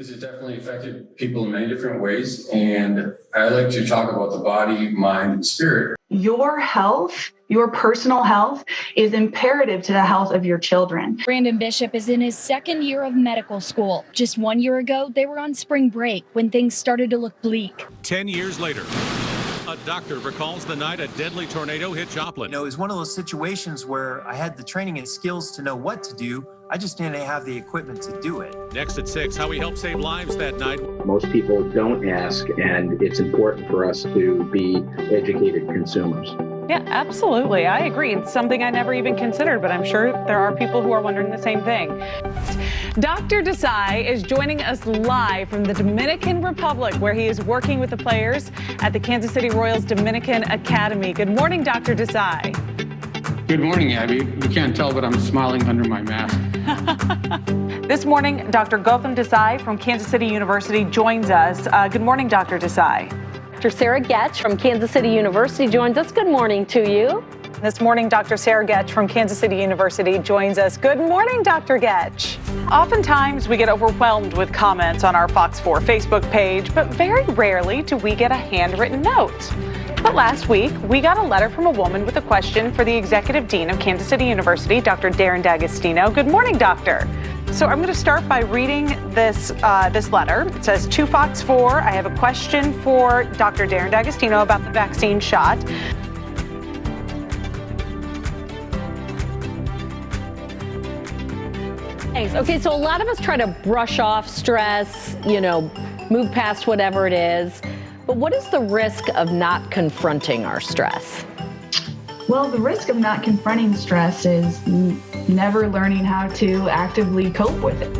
This has definitely affected people in many different ways, and I like to talk about the body, mind, and spirit. Your health, your personal health, is imperative to the health of your children. Brandon Bishop is in his second year of medical school. Just 1 year ago, they were on spring break when things started to look bleak. 10 years later, a doctor recalls the night a deadly tornado hit Joplin. You know, it was one of those situations where I had the training and skills to know what to do. I just didn't have the equipment to do it. Next at 6, how he helped save lives that night. Most people don't ask, and it's important for us to be educated consumers. Yeah, absolutely. I agree. It's something I never even considered, but I'm sure there are people who are wondering the same thing. Dr. Desai is joining us live from the Dominican Republic, where he is working with the players at the Kansas City Royals Dominican Academy. Good morning, Dr. Desai. Good morning, Abby. You can't tell, but I'm smiling under my mask. This morning, Dr. Gautam Desai from Kansas City University joins us. Good morning, Dr. Desai. Dr. Sarah Getch from Kansas City University joins us. Good morning to you. This morning, Dr. Sarah Getch from Kansas City University joins us. Good morning, Dr. Getch. Oftentimes, we get overwhelmed with comments on our Fox 4 Facebook page, but very rarely do we get a handwritten note. But last week, we got a letter from a woman with a question for the Executive Dean of Kansas City University, Dr. Darren D'Agostino. Good morning, Doctor. So I'm going to start by reading this letter. It says, to Fox 4, I have a question for Dr. Darren D'Agostino about the vaccine shot. Thanks. Okay, so a lot of us try to brush off stress, move past whatever it is. But what is the risk of not confronting our stress? Well, the risk of not confronting stress is never learning how to actively cope with it.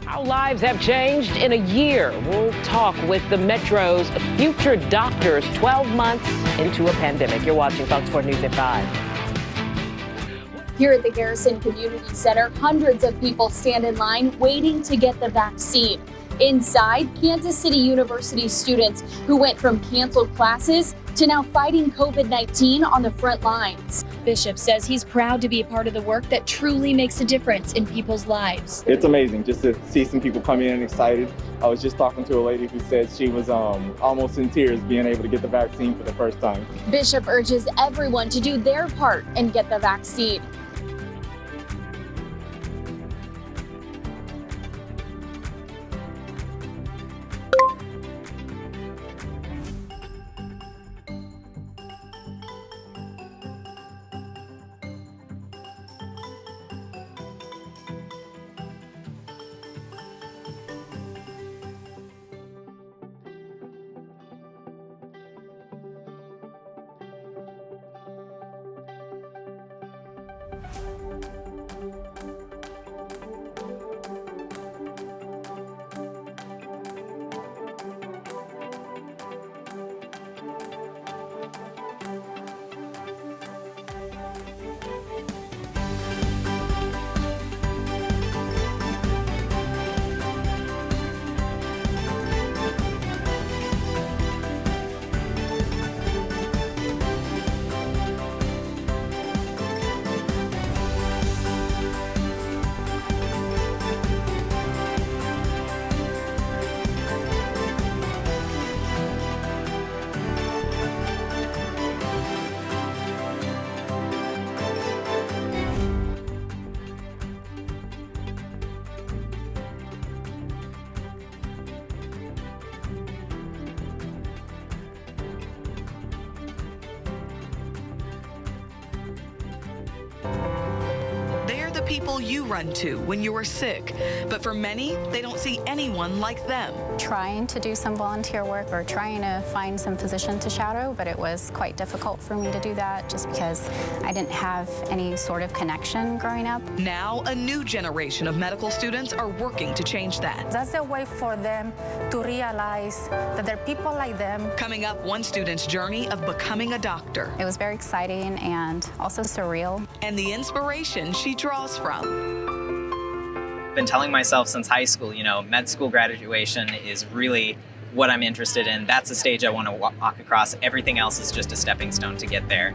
How lives have changed in a year. We'll talk with the Metro's future doctors 12 months into a pandemic. You're watching Fox 4 News at 5. Here at the Garrison Community Center, hundreds of people stand in line waiting to get the vaccine. Inside, Kansas City University students who went from canceled classes to now fighting COVID-19 on the front lines. Bishop says he's proud to be a part of the work that truly makes a difference in people's lives. It's amazing just to see some people come in and excited. I was just talking to a lady who said she was almost in tears being able to get the vaccine for the first time. Bishop urges everyone to do their part and get the vaccine. people you run to when you are sick, but for many, they don't see anyone like them. Trying to do some volunteer work or trying to find some physician to shadow, but it was quite difficult for me to do that just because I didn't have any sort of connection growing up. Now, a new generation of medical students are working to change that. That's a way for them to realize that there are people like them. Coming up, one student's journey of becoming a doctor. It was very exciting and also surreal. And the inspiration she draws from. I've been telling myself since high school, med school graduation is really what I'm interested in. That's the stage I want to walk across. Everything else is just a stepping stone to get there.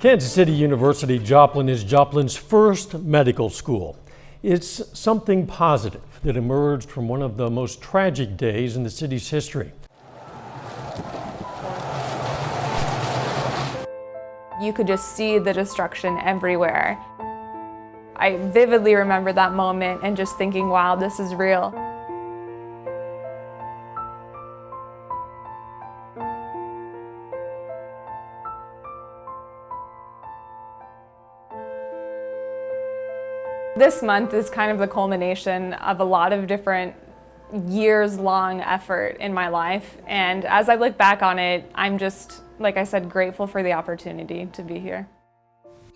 Kansas City University Joplin is Joplin's first medical school. It's something positive that emerged from one of the most tragic days in the city's history. You could just see the destruction everywhere. I vividly remember that moment and just thinking, wow, this is real. This month is kind of the culmination of a lot of different years-long effort in my life. And as I look back on it, I'm just, like I said, grateful for the opportunity to be here.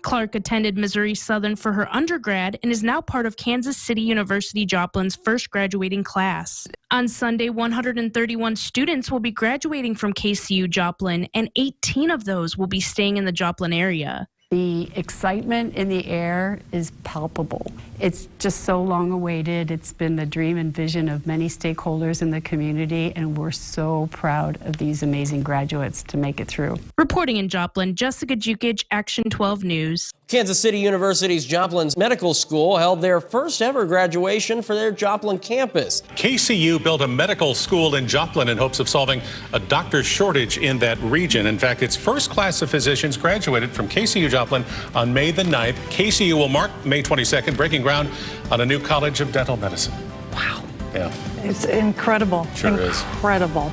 Clark attended Missouri Southern for her undergrad and is now part of Kansas City University Joplin's first graduating class. On Sunday, 131 students will be graduating from KCU Joplin, and 18 of those will be staying in the Joplin area. The excitement in the air is palpable. It's just so long awaited. It's been the dream and vision of many stakeholders in the community, and we're so proud of these amazing graduates to make it through. Reporting in Joplin, Jessica Jukic, Action 12 News. Kansas City University's Joplin's Medical School held their first ever graduation for their Joplin campus. KCU built a medical school in Joplin in hopes of solving a doctor shortage in that region. In fact, its first class of physicians graduated from KCU Joplin on May the 9th. KCU will mark May 22nd, breaking ground on a new College of Dental Medicine. Wow. Yeah. It's incredible. Sure is. Incredible.